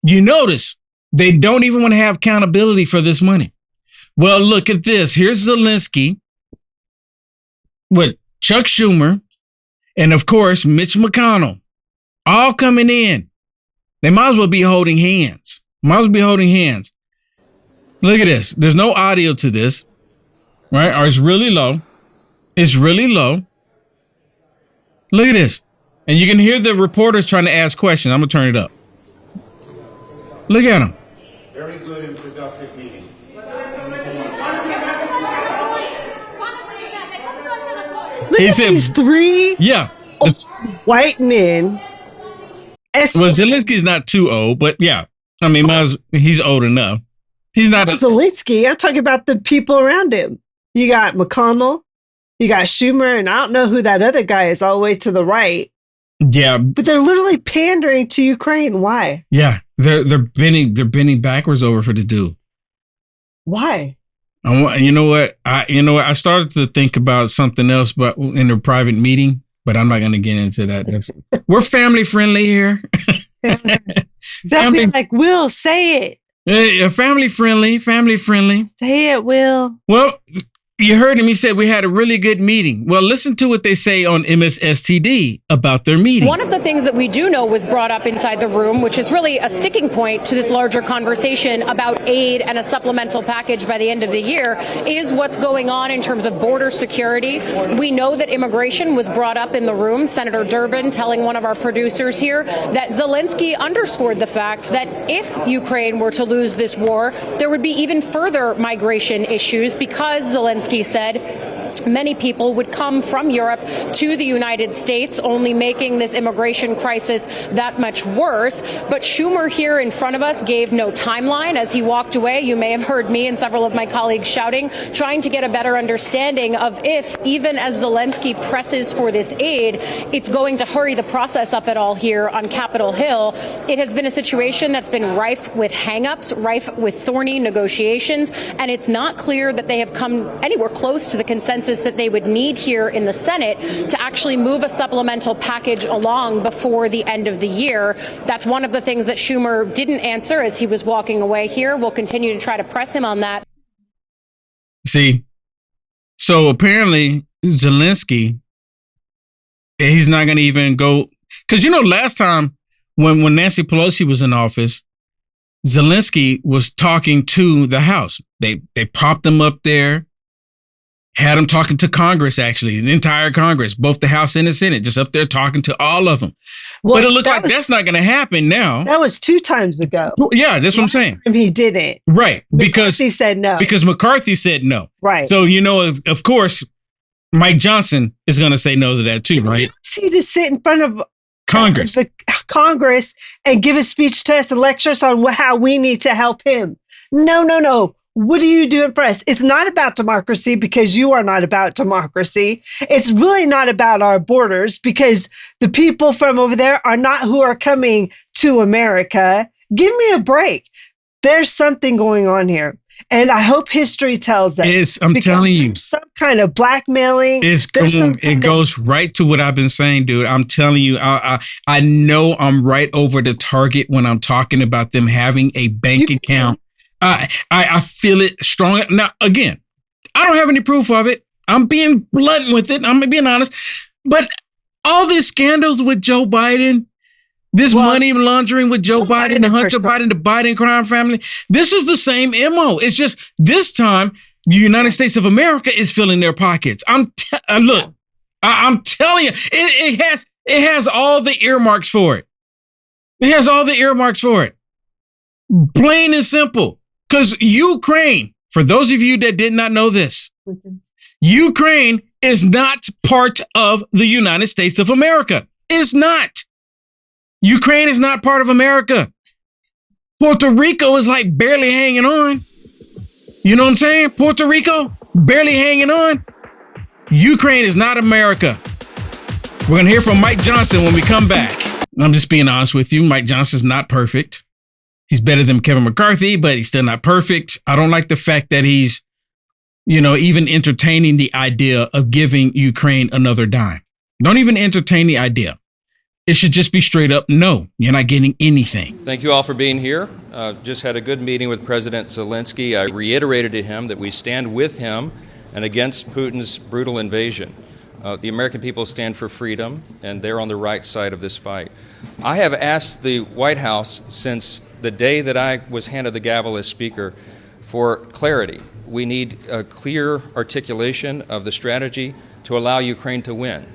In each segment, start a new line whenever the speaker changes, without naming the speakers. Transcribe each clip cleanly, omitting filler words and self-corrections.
You notice they don't even want to have accountability for this money. Well, look at this. Here's Zelensky with Chuck Schumer and, of course, Mitch McConnell all coming in. They might as well be holding hands. Look at this. There's no audio to this, right? Or it's really low. Look at this. And you can hear the reporters trying to ask questions. I'm going to turn it up. Look at them.
Very good and productive meeting.
Look at these three white men.
Well, Zelensky's not too old, but yeah. I mean, he's old enough. He's not
Zelensky. I'm talking about the people around him. You got McConnell, you got Schumer, and I don't know who that other guy is all the way to the right.
Yeah.
But they're literally pandering to Ukraine. Why?
Yeah. They're bending backwards over for the dude.
Why?
You know what? I started to think about something else, but in a private meeting, but I'm not going to get into that. We're family friendly here.
They'll be like, Will, say it.
Family friendly.
Say it, Will.
Well, you heard him. He said we had a really good meeting. Well, listen to what they say on MSSTD about their meeting.
One of the things that we do know was brought up inside the room, which is really a sticking point to this larger conversation about aid and a supplemental package by the end of the year, is what's going on in terms of border security. We know that immigration was brought up in the room. Senator Durbin telling one of our producers here that Zelensky underscored the fact that if Ukraine were to lose this war, there would be even further migration issues because Zelensky said many people would come from Europe to the United States, only making this immigration crisis that much worse. But Schumer here in front of us gave no timeline as he walked away. You may have heard me and several of my colleagues shouting, trying to get a better understanding of if, even as Zelensky presses for this aid, it's going to hurry the process up at all here on Capitol Hill. It has been a situation that's been rife with hangups, rife with thorny negotiations, and it's not clear that they have come anywhere close to the consensus that they would need here in the Senate to actually move a supplemental package along before the end of the year. That's one of the things that Schumer didn't answer as he was walking away here. We'll continue to try to press him on that.
See, so apparently Zelensky, he's not going to even go, because last time when Nancy Pelosi was in office, Zelensky was talking to the House. They propped him up there. Had him talking to Congress, actually, the entire Congress, both the House and the Senate, just up there talking to all of them. Well, but it looked like that's not going to happen now.
That was 2 times ago.
Yeah, that's what I'm saying.
He didn't.
Right. Because
he said no.
Because McCarthy said no.
Right.
So, of course, Mike Johnson is going to say no to that too, right?
See, to sit in front of
Congress,
the Congress and give a speech to us and lecture us on how we need to help him. No. What are you doing for us? It's not about democracy because you are not about democracy. It's really not about our borders because the people from over there are not who are coming to America. Give me a break. There's something going on here. And I hope history tells us.
I'm telling you.
Some kind of blackmailing.
It goes right to what I've been saying, dude. I'm telling you, I know I'm right over the target when I'm talking about them having a bank account. I feel it strong. Now, again, I don't have any proof of it. I'm being blunt with it. I'm being honest. But all these scandals with Joe Biden, this money laundering with Joe Biden, the Hunter Biden, the Biden crime family, this is the same MO. It's just this time, the United States of America is filling their pockets. I'm telling you, it has all the earmarks for it. It has all the earmarks for it. Plain and simple. Because Ukraine, for those of you that did not know this, Ukraine is not part of the United States of America. It's not. Ukraine is not part of America. Puerto Rico is like barely hanging on. You know what I'm saying? Puerto Rico, barely hanging on. Ukraine is not America. We're going to hear from Mike Johnson when we come back. I'm just being honest with you. Mike Johnson's not perfect. He's better than Kevin McCarthy, but he's still not perfect. I don't like the fact that he's, even entertaining the idea of giving Ukraine another dime. Don't even entertain the idea. It should just be straight up no. You're not getting anything.
Thank you all for being here. Just had a good meeting with President Zelensky. I reiterated to him that we stand with him and against Putin's brutal invasion. The American people stand for freedom, and they're on the right side of this fight. I have asked the White House since the day that I was handed the gavel as Speaker for clarity. We need a clear articulation of the strategy to allow Ukraine to win.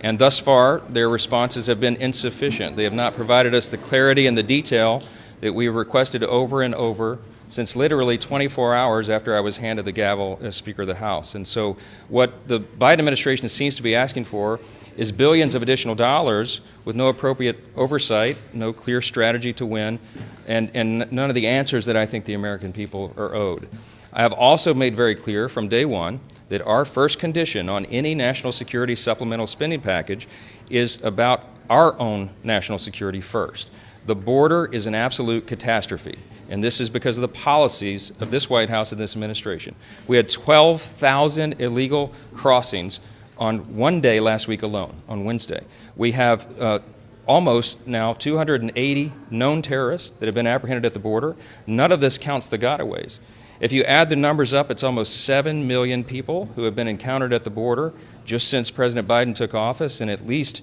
And thus far, their responses have been insufficient. They have not provided us the clarity and the detail that we have requested over and over since literally 24 hours after I was handed the gavel as Speaker of the House. And so what the Biden administration seems to be asking for is billions of additional dollars with no appropriate oversight, no clear strategy to win, and none of the answers that I think the American people are owed. I have also made very clear from day one that our first condition on any national security supplemental spending package is about our own national security first. The border is an absolute catastrophe, and this is because of the policies of this White House and this administration. We had 12,000 illegal crossings on one day last week alone, on Wednesday. We have almost now 280 known terrorists that have been apprehended at the border. None of this counts the gotaways. If you add the numbers up, it's almost 7 million people who have been encountered at the border just since President Biden took office, and at least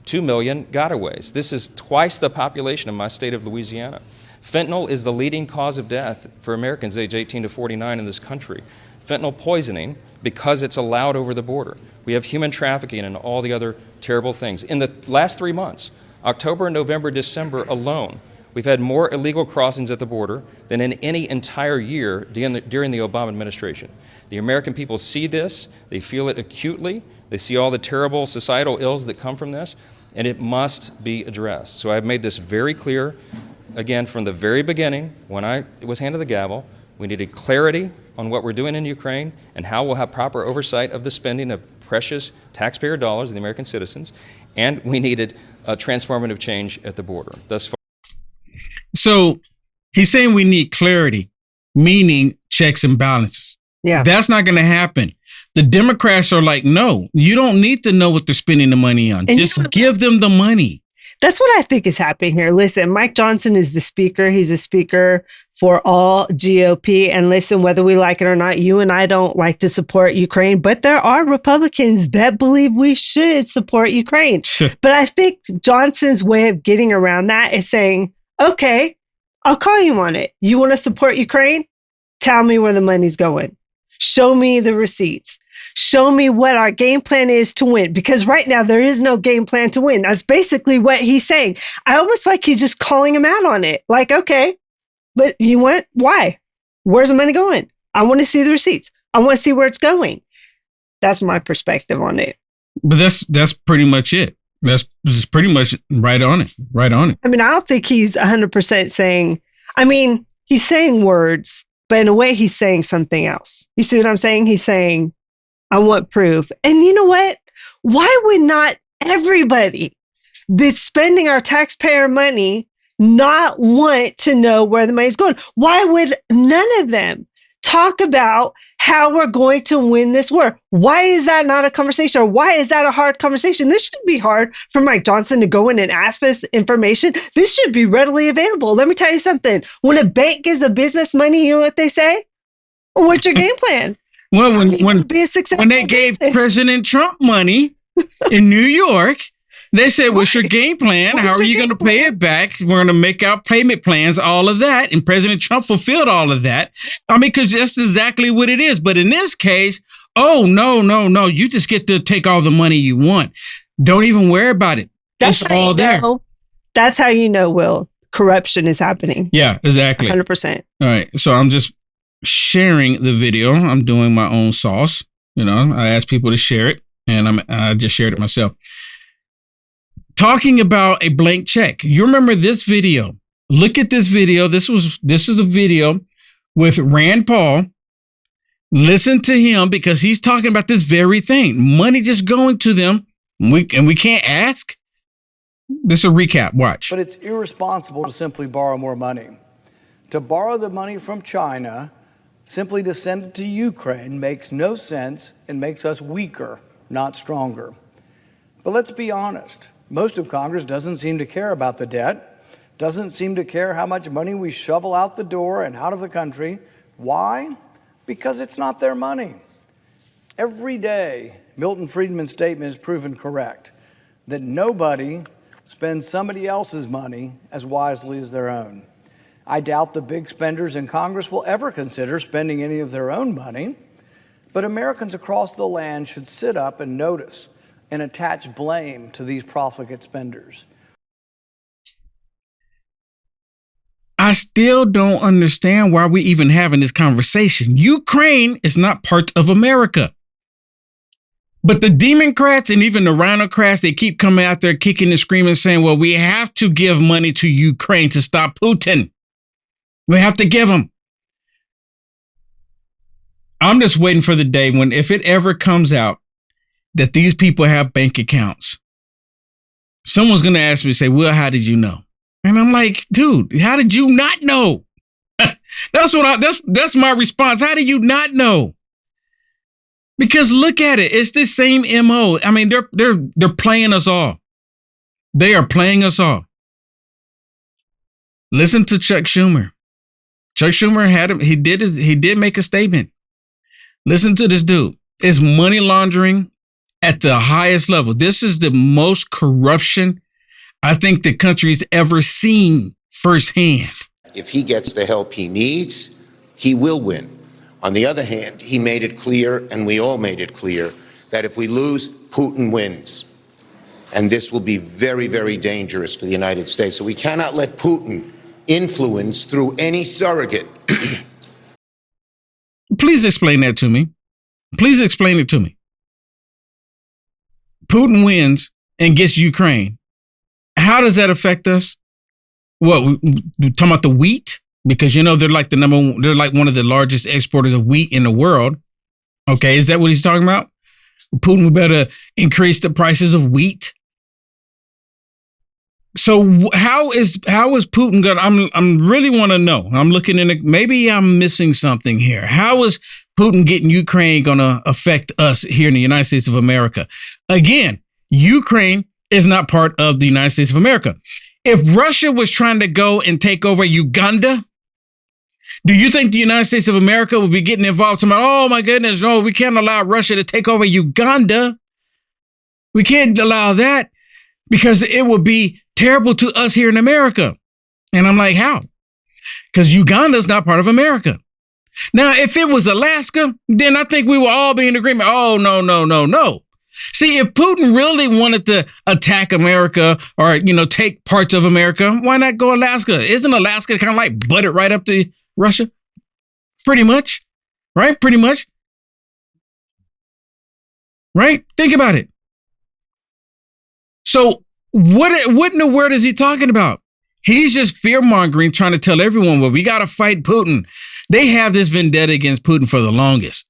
2 million gotaways. This is twice the population of my state of Louisiana. Fentanyl is the leading cause of death for Americans age 18 to 49 in this country. Fentanyl poisoning, because it's allowed over the border. We have human trafficking and all the other terrible things. In the last 3 months, October, November, December alone, we've had more illegal crossings at the border than in any entire year during the Obama administration. The American people see this, they feel it acutely, they see all the terrible societal ills that come from this, and it must be addressed. So I've made this very clear, again, from the very beginning, when I was handed the gavel. We needed clarity on what we're doing in Ukraine and how we'll have proper oversight of the spending of precious taxpayer dollars of the American citizens, and we needed a transformative change at the border. Thus far.
So he's saying we need clarity, meaning checks and balances.
Yeah.
That's not going to happen. The Democrats are like, no, you don't need to know what they're spending the money on.
And
just give them the money.
That's what I think is happening here. Listen, Mike Johnson is the speaker. He's a speaker for all GOP. And listen, whether we like it or not, you and I don't like to support Ukraine, but there are Republicans that believe we should support Ukraine. But I think Johnson's way of getting around that is saying, okay, I'll call you on it. You want to support Ukraine? Tell me where the money's going. Show me the receipts. Show me what our game plan is to win. Because right now there is no game plan to win. That's basically what he's saying. I almost feel like he's just calling him out on it. Like, okay, but you want, why? Where's the money going? I want to see the receipts. I want to see where it's going. That's my perspective on it.
But that's pretty much it. That's just pretty much right on it. Right on it.
I mean, I don't think he's 100% saying, I mean, he's saying words, but in a way he's saying something else. You see what I'm saying? He's saying, I want proof. And you know what? Why would not everybody that's spending our taxpayer money not want to know where the money's going? Why would none of them talk about how we're going to win this war? Why is that not a conversation? Or why is that a hard conversation? This shouldn't be hard for Mike Johnson to go in and ask for this information. This should be readily available. Let me tell you something. When a bank gives a business money, you know what they say? What's your game plan?
Well, when they gave President Trump money in New York, they said, what's your game plan? How are you going to pay it back? We're going to make out payment plans, all of that. And President Trump fulfilled all of that. I mean, because that's exactly what it is. But in this case, oh, no. You just get to take all the money you want. Don't even worry about it. It's all there.
That's how you know, Will, corruption is happening.
Yeah, exactly.
100%.
All right. So I'm just sharing the video. I'm doing my own sauce. You know, I asked people to share it, and I just shared it myself. Talking about a blank check. You remember this video? Look at this video. This is a video with Rand Paul. Listen to him, because he's talking about this very thing. Money just going to them, and we can't ask. This is a recap. Watch.
But it's irresponsible to simply borrow more money. To borrow the money from China simply to send it to Ukraine makes no sense and makes us weaker, not stronger. But let's be honest. Most of Congress doesn't seem to care about the debt, doesn't seem to care how much money we shovel out the door and out of the country. Why? Because it's not their money. Every day, Milton Friedman's statement is proven correct, that nobody spends somebody else's money as wisely as their own. I doubt the big spenders in Congress will ever consider spending any of their own money, but Americans across the land should sit up and notice and attach blame to these profligate spenders.
I still don't understand why we're even having this conversation. Ukraine is not part of America. But the Democrats and even the Rhinocrats, they keep coming out there kicking and screaming, saying, well, we have to give money to Ukraine to stop Putin. We have to give them. I'm just waiting for the day when, if it ever comes out that these people have bank accounts, someone's going to ask me, say, well, how did you know? And I'm like, dude, how did you not know? That's my response. How did you not know? Because look at it. It's the same MO. I mean, they're playing us all. They are playing us all. Listen to Chuck Schumer. Chuck Schumer he did make a statement. Listen to this dude. It's money laundering at the highest level. This is the most corruption I think the country's ever seen firsthand.
If he gets the help he needs, he will win. On the other hand, he made it clear, and we all made it clear, that if we lose, Putin wins. And this will be very, very dangerous for the United States. So we cannot let Putin influence through any surrogate.
Please explain that to me. Please explain it to me. Putin wins and gets Ukraine. How does that affect us? What, we're talking about the wheat? Because, you know, they're like they're like one of the largest exporters of wheat in the world. Okay, is that what he's talking about? Putin, we better increase the prices of wheat. So how is Putin going? I'm really want to know. I'm looking in maybe I'm missing something here. How is Putin getting Ukraine going to affect us here in the United States of America? Again, Ukraine is not part of the United States of America. If Russia was trying to go and take over Uganda, do you think the United States of America would be getting involved? Oh, my goodness, no, we can't allow Russia to take over Uganda. We can't allow that because it would be terrible to us here in America. And I'm like, how? Because Uganda is not part of America. Now, if it was Alaska, then I think we will all be in agreement. Oh, no, no, no, no. See, if Putin really wanted to attack America or, you know, take parts of America, why not go Alaska? Isn't Alaska kind of like butted right up to Russia? Pretty much, right? Pretty much. Right? Think about it. So what in the world is he talking about? He's just fear-mongering, trying to tell everyone, well, we got to fight Putin. They have this vendetta against Putin for the longest.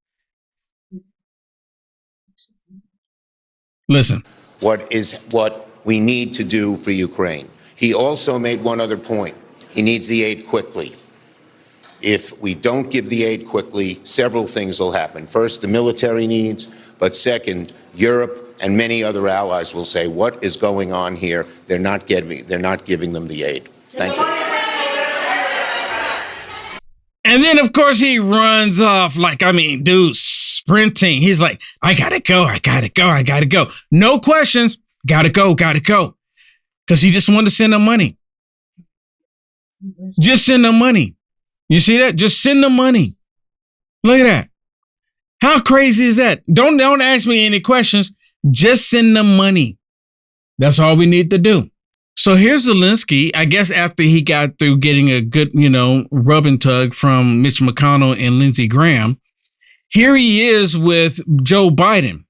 Listen.
What we need to do for Ukraine. He also made one other point. He needs the aid quickly. If we don't give the aid quickly, several things will happen. First, the military needs, but second, Europe and many other allies will say, what is going on here? They're not giving them the aid. Thank you.
And then, of course, he runs off dude, sprinting. He's like, I gotta go. No questions. Gotta go. Because he just wanted to send them money. Just send them money. You see that? Just send them money. Look at that. How crazy is that? Don't ask me any questions. Just send them money. That's all we need to do. So here's Zelensky, I guess after he got through getting a good, rub and tug from Mitch McConnell and Lindsey Graham, here he is with Joe Biden.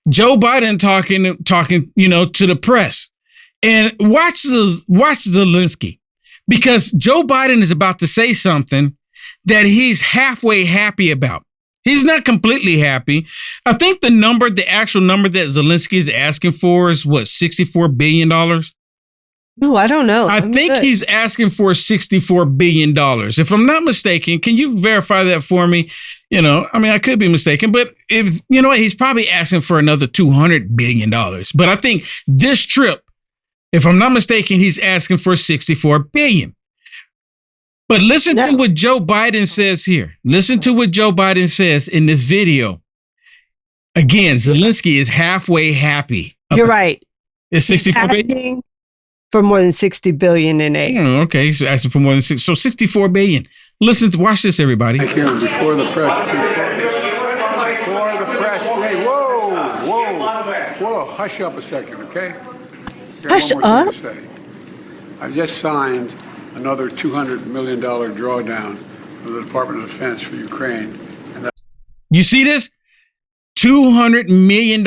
Joe Biden talking, to the press. And watch Zelensky, because Joe Biden is about to say something that he's halfway happy about. He's not completely happy. I think the actual number that Zelensky is asking for is $64 billion?
Ooh, I don't know.
I think he's asking for $64 billion. If I'm not mistaken, can you verify that for me? I could be mistaken, but he's probably asking for another $200 billion. But I think this trip If I'm not mistaken, he's asking for $64 billion. But listen to what Joe Biden says here. Listen to what Joe Biden says in this video. Again, Zelensky is halfway happy.
You're right.
It's $64 billion?
For more than $60 billion in aid.
Okay, so asking for more than so $64 billion. Listen to, watch this, everybody.
Thank you. Before the press. Before the press. Hey, whoa. Hush up a second, okay?
Hush up.
I've just signed another $200 million drawdown from the Department of Defense for Ukraine.
You see this? $200 million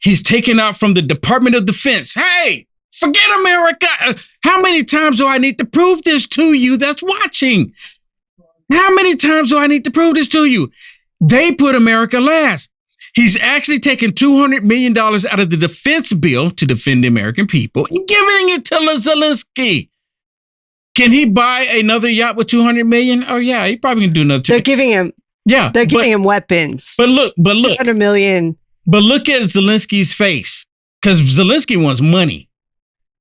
he's taken out from the Department of Defense. Hey, forget America. How many times do I need to prove this to you that's watching? How many times do I need to prove this to you? They put America last. He's actually taken $200 million out of the defense bill to defend the American people and giving it to Zelensky. Can he buy another yacht with $200 million? Oh, yeah, he probably can do another.
They're giving him.
Yeah,
they're giving him weapons.
But look,
$200 million.
But look at Zelensky's face, because Zelensky wants money.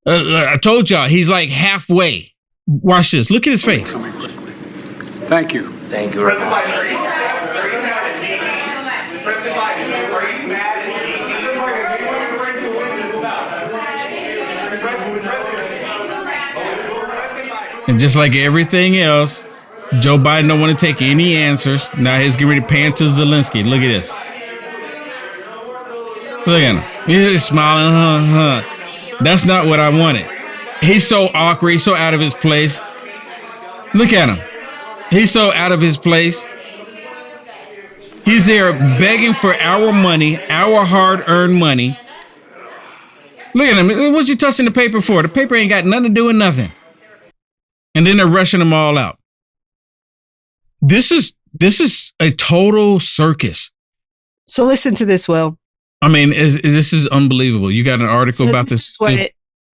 I told y'all he's like halfway. Watch this. Look at his face.
Thank you.
Thank you. President Biden, are you mad at me? President Biden, are you mad at me?
And just like everything else, Joe Biden don't want to take any answers. Now he's getting ready to pan to Zelensky. Look at this. Look at him. He's just smiling. That's not what I wanted. He's so awkward. He's so out of his place. Look at him. He's so out of his place. He's there begging for our money, our hard-earned money. Look at him. What's he touching the paper for? The paper ain't got nothing to do with nothing. And then they're rushing them all out. This is a total circus.
So listen to this, Will.
I mean, this is unbelievable. You got an article about this.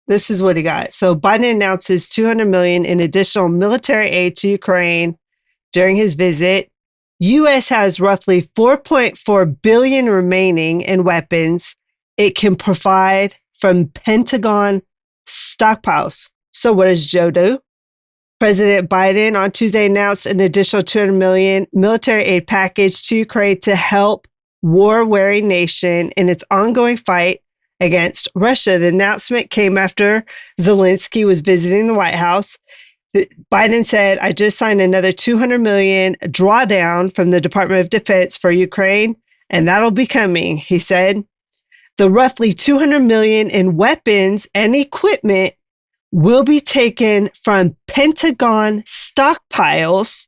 This is what he got. So Biden announces $200 million in additional military aid to Ukraine during his visit. U.S. has roughly $4.4 billion remaining in weapons it can provide from Pentagon stockpiles. So what does Joe do? President Biden on Tuesday announced an additional $200 million military aid package to Ukraine to help war-weary nation in its ongoing fight against Russia. The announcement came after Zelensky was visiting the White House. Biden said, I just signed another $200 million drawdown from the Department of Defense for Ukraine, and that'll be coming, he said. The roughly $200 million in weapons and equipment will be taken from Pentagon stockpiles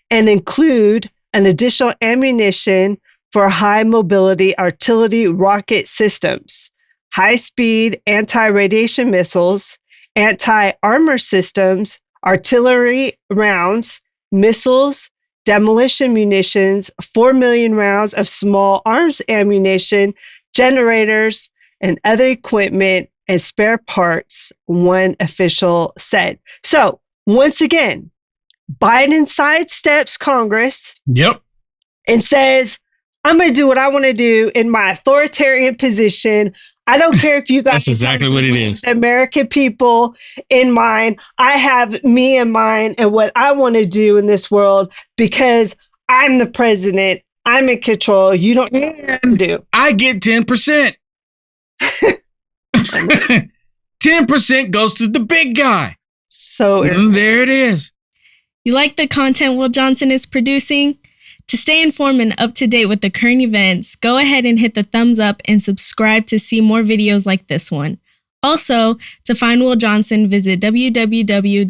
and include an additional ammunition for high mobility artillery rocket systems, high-speed anti-radiation missiles, anti-armor systems, artillery rounds, missiles, demolition munitions, 4 million rounds of small arms ammunition, generators, and other equipment and spare parts, one official said. So, once again, Biden sidesteps Congress.
Yep.
And says, I'm going to do what I want to do in my authoritarian position. I don't care if you guys.
That's exactly what it is.
The American people in mind. I have me in mind and what I want to do in this world because I'm the president. I'm in control. You don't know what to do.
I get 10%. 10% goes to the big guy.
So
there it is.
You like the content Will Johnson is producing? To stay informed and up to date with the current events, go ahead and hit the thumbs up and subscribe to see more videos like this one. Also, to find Will Johnson, visit www.uaf.media.